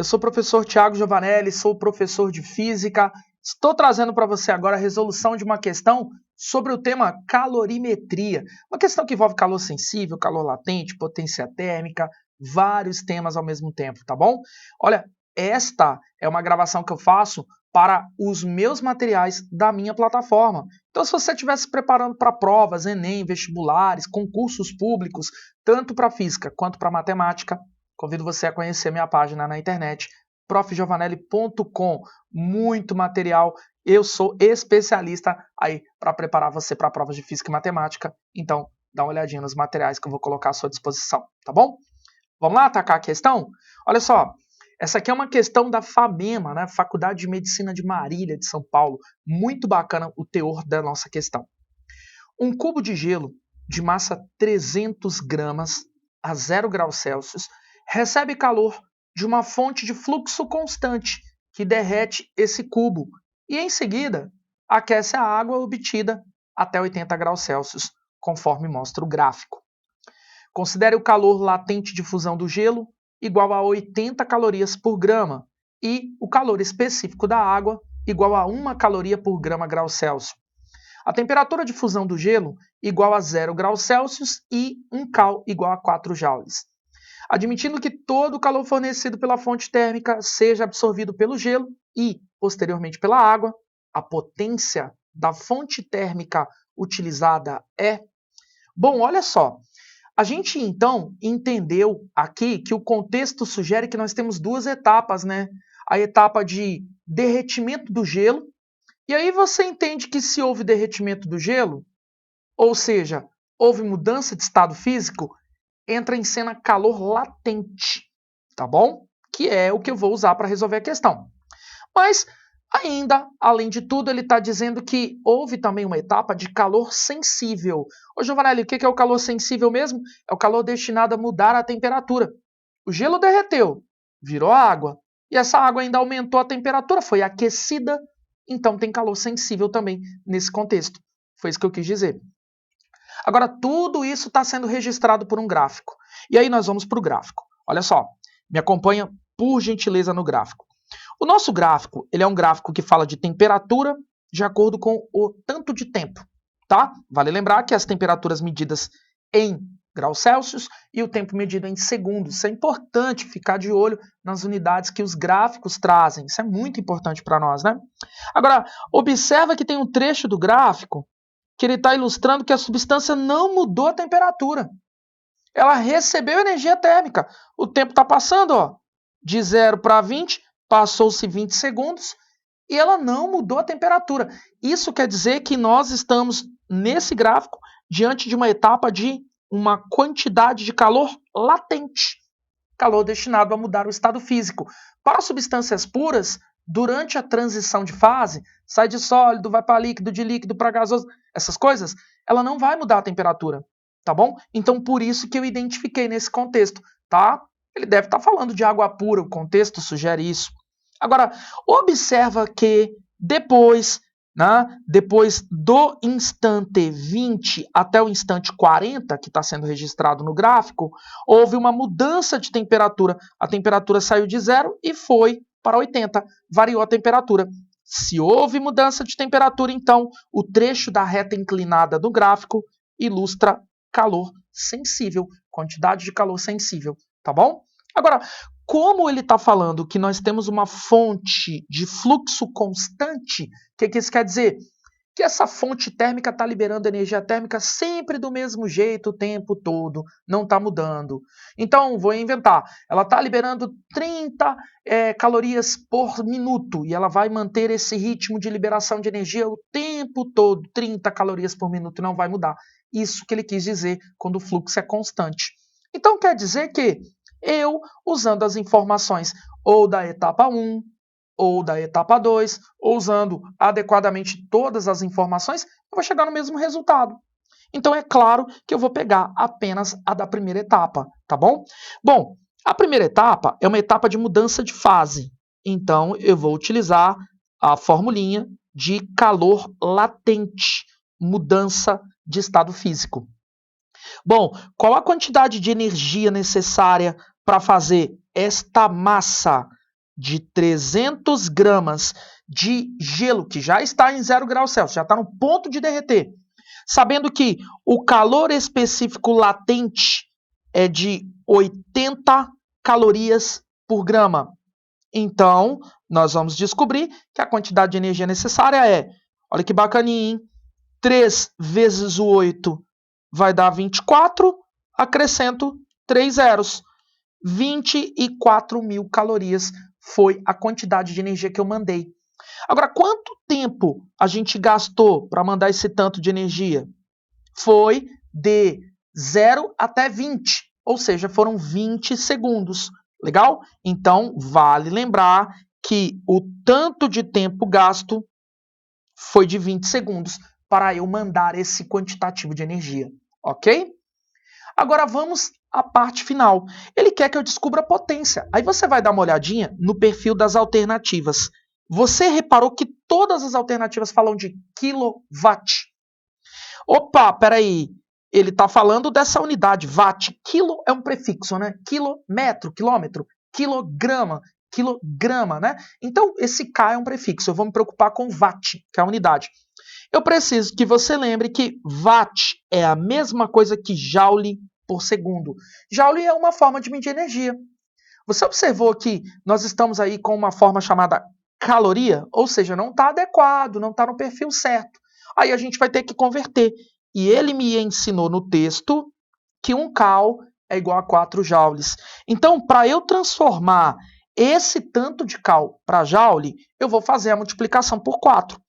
Eu sou o professor Thiago Giovanelli, sou professor de Física. Estou trazendo para você agora a resolução de uma questão sobre o tema calorimetria. Uma questão que envolve calor sensível, calor latente, potência térmica, vários temas ao mesmo tempo, tá bom? Olha, esta é uma gravação que eu faço para os meus materiais da minha plataforma. Então, se você estiver se preparando para provas, Enem, vestibulares, concursos públicos, tanto para física quanto para matemática, convido você a conhecer minha página na internet, profgiovanelli.com. Muito material. Eu sou especialista aí para preparar você para provas de física e matemática. Então, dá uma olhadinha nos materiais que eu vou colocar à sua disposição, tá bom? Vamos lá atacar a questão? Olha só, essa aqui é uma questão da FAMEMA, né? Faculdade de Medicina de Marília, de São Paulo. Muito bacana o teor da nossa questão. Um cubo de gelo de massa 300 gramas a 0 graus Celsius recebe calor de uma fonte de fluxo constante que derrete esse cubo e, em seguida, aquece a água obtida até 80 graus Celsius, conforme mostra o gráfico. Considere o calor latente de fusão do gelo igual a 80 calorias por grama e o calor específico da água igual a 1 caloria por grama grau Celsius. A temperatura de fusão do gelo igual a 0 graus Celsius e 1 cal igual a 4 joules. Admitindo que todo o calor fornecido pela fonte térmica seja absorvido pelo gelo e, posteriormente, pela água, a potência da fonte térmica utilizada é... Bom, olha só. A gente, então, entendeu aqui que o contexto sugere que nós temos duas etapas, né? A etapa de derretimento do gelo. E aí você entende que se houve derretimento do gelo, ou seja, houve mudança de estado físico, entra em cena calor latente, tá bom? Que é o que eu vou usar para resolver a questão. Mas, ainda, além de tudo, ele está dizendo que houve também uma etapa de calor sensível. Ô, Giovanelli, o que é o calor sensível mesmo? É o calor destinado a mudar a temperatura. O gelo derreteu, virou água, e essa água ainda aumentou a temperatura, foi aquecida, então tem calor sensível também nesse contexto. Foi isso que eu quis dizer. Agora, tudo isso está sendo registrado por um gráfico. E aí nós vamos para o gráfico. Olha só, me acompanha por gentileza no gráfico. O nosso gráfico, ele é um gráfico que fala de temperatura de acordo com o tanto de tempo, tá? Vale lembrar que as temperaturas medidas em graus Celsius e o tempo medido em segundos. Isso é importante ficar de olho nas unidades que os gráficos trazem. Isso é muito importante para nós, né? Agora, observa que tem um trecho do gráfico que ele está ilustrando que a substância não mudou a temperatura. Ela recebeu energia térmica. O tempo está passando, ó, de 0 para 20, passou-se 20 segundos e ela não mudou a temperatura. Isso quer dizer que nós estamos, nesse gráfico, diante de uma etapa de uma quantidade de calor latente. Calor destinado a mudar o estado físico. Para substâncias puras, durante a transição de fase, sai de sólido, vai para líquido, de líquido para gasoso, essas coisas, ela não vai mudar a temperatura, tá bom? Então, por isso que eu identifiquei nesse contexto, tá? Ele deve estar falando de água pura, o contexto sugere isso. Agora, observa que depois do instante 20 até o instante 40, que está sendo registrado no gráfico, houve uma mudança de temperatura. A temperatura saiu de 0 e foi para 80, variou a temperatura. Se houve mudança de temperatura, então, o trecho da reta inclinada do gráfico ilustra calor sensível, quantidade de calor sensível, tá bom? Agora, como ele está falando que nós temos uma fonte de fluxo constante, o que isso quer dizer? Que essa fonte térmica está liberando energia térmica sempre do mesmo jeito o tempo todo, não está mudando. Então, vou inventar, ela está liberando 30 calorias por minuto e ela vai manter esse ritmo de liberação de energia o tempo todo, 30 calorias por minuto, não vai mudar. Isso que ele quis dizer quando o fluxo é constante. Então, quer dizer que eu, usando as informações ou da etapa 1, ou da etapa 2, ou usando adequadamente todas as informações, eu vou chegar no mesmo resultado. Então, é claro que eu vou pegar apenas a da primeira etapa, tá bom? Bom, a primeira etapa é uma etapa de mudança de fase. Então, eu vou utilizar a formulinha de calor latente, mudança de estado físico. Bom, qual a quantidade de energia necessária para fazer esta massa de 300 gramas de gelo, que já está em 0 graus Celsius, já está no ponto de derreter, sabendo que o calor específico latente é de 80 calorias por grama. Então, nós vamos descobrir que a quantidade de energia necessária é, olha que bacaninha, hein? 3 vezes o 8 vai dar 24, acrescento 3 zeros. 24.000 calorias foi a quantidade de energia que eu mandei. Agora, quanto tempo a gente gastou para mandar esse tanto de energia? Foi de 0 até 20, ou seja, foram 20 segundos. Legal? Então, vale lembrar que o tanto de tempo gasto foi de 20 segundos para eu mandar esse quantitativo de energia. Ok? Agora vamos à parte final. Ele quer que eu descubra a potência. Aí você vai dar uma olhadinha no perfil das alternativas. Você reparou que todas as alternativas falam de quilowatt. Opa, peraí. Ele está falando dessa unidade, watt. Quilo é um prefixo, né? Quilômetro, quilômetro, quilograma, né? Então, esse K é um prefixo. Eu vou me preocupar com watt, que é a unidade. Eu preciso que você lembre que watt é a mesma coisa que joule por segundo. Joule é uma forma de medir energia. Você observou que nós estamos aí com uma forma chamada caloria? Ou seja, não está adequado, não está no perfil certo. Aí a gente vai ter que converter. E ele me ensinou no texto que 1 cal é igual a 4 joules. Então, para eu transformar esse tanto de cal para joule, eu vou fazer a multiplicação por 4.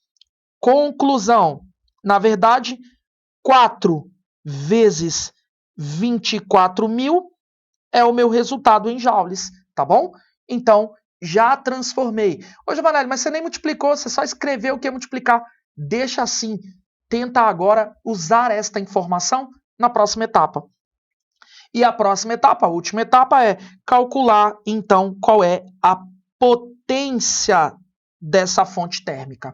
Conclusão. Na verdade, 4 vezes 24.000 é o meu resultado em joules, tá bom? Então, já transformei. Ô, Giovanelli, mas você nem multiplicou, você só escreveu o que é multiplicar. Deixa assim. Tenta agora usar esta informação na próxima etapa. E a próxima etapa, a última etapa, é calcular, então, qual é a potência dessa fonte térmica.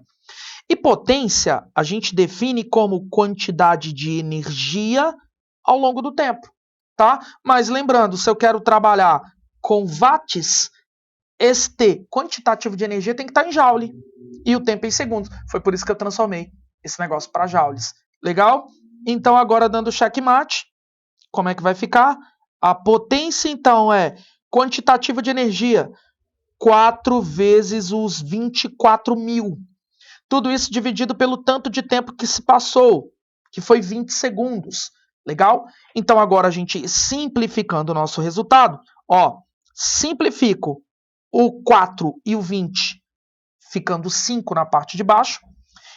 E potência a gente define como quantidade de energia ao longo do tempo, tá? Mas lembrando, se eu quero trabalhar com watts, este quantitativo de energia tem que estar em joule e o tempo em segundos. Foi por isso que eu transformei esse negócio para joules. Legal? Então agora dando checkmate, como é que vai ficar? A potência então é quantitativo de energia 4 vezes os 24.000. Tudo isso dividido pelo tanto de tempo que se passou, que foi 20 segundos. Legal? Então, agora a gente simplificando o nosso resultado, ó, simplifico o 4 e o 20, ficando 5 na parte de baixo.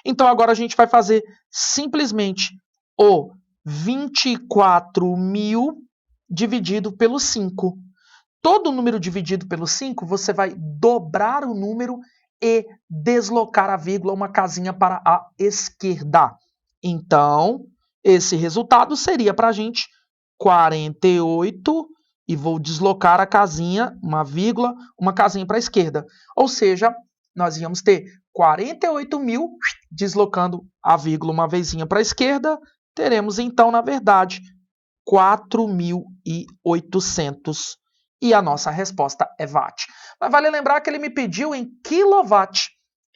Então, agora a gente vai fazer simplesmente o 24.000 dividido pelo 5. Todo número dividido pelo 5, você vai dobrar o número e deslocar a vírgula uma casinha para a esquerda. Então, esse resultado seria para a gente 48, e vou deslocar a casinha, uma vírgula, uma casinha para a esquerda. Ou seja, nós íamos ter 48.000, deslocando a vírgula uma vezinha para a esquerda, teremos então, na verdade, 4.800. E a nossa resposta é watt. Mas vale lembrar que ele me pediu em quilowatt.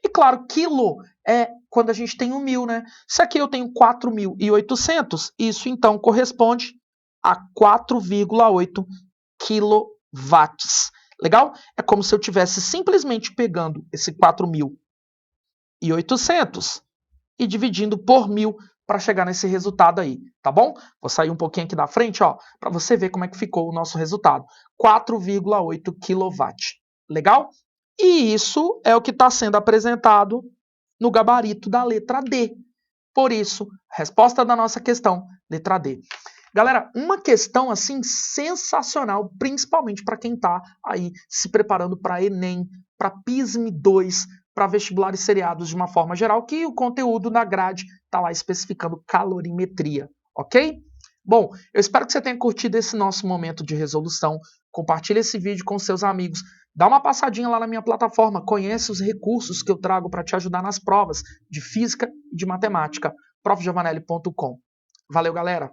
E claro, quilo é quando a gente tem 1.000, né? Se aqui eu tenho 4.800, isso então corresponde a 4,8 quilowatts. Legal? É como se eu estivesse simplesmente pegando esse 4.800 e dividindo por 1.000 para chegar nesse resultado aí, tá bom? Vou sair um pouquinho aqui da frente, ó, para você ver como é que ficou o nosso resultado. 4,8 kW. Legal? E isso é o que está sendo apresentado no gabarito da letra D. Por isso, resposta da nossa questão, letra D. Galera, uma questão assim sensacional, principalmente para quem está aí se preparando para Enem, para PISM 2, para vestibulares seriados de uma forma geral, que o conteúdo na grade está lá especificando calorimetria, ok? Bom, eu espero que você tenha curtido esse nosso momento de resolução. Compartilhe esse vídeo com seus amigos. Dá uma passadinha lá na minha plataforma, conhece os recursos que eu trago para te ajudar nas provas de física e de matemática, profgiovanelli.com. Valeu, galera!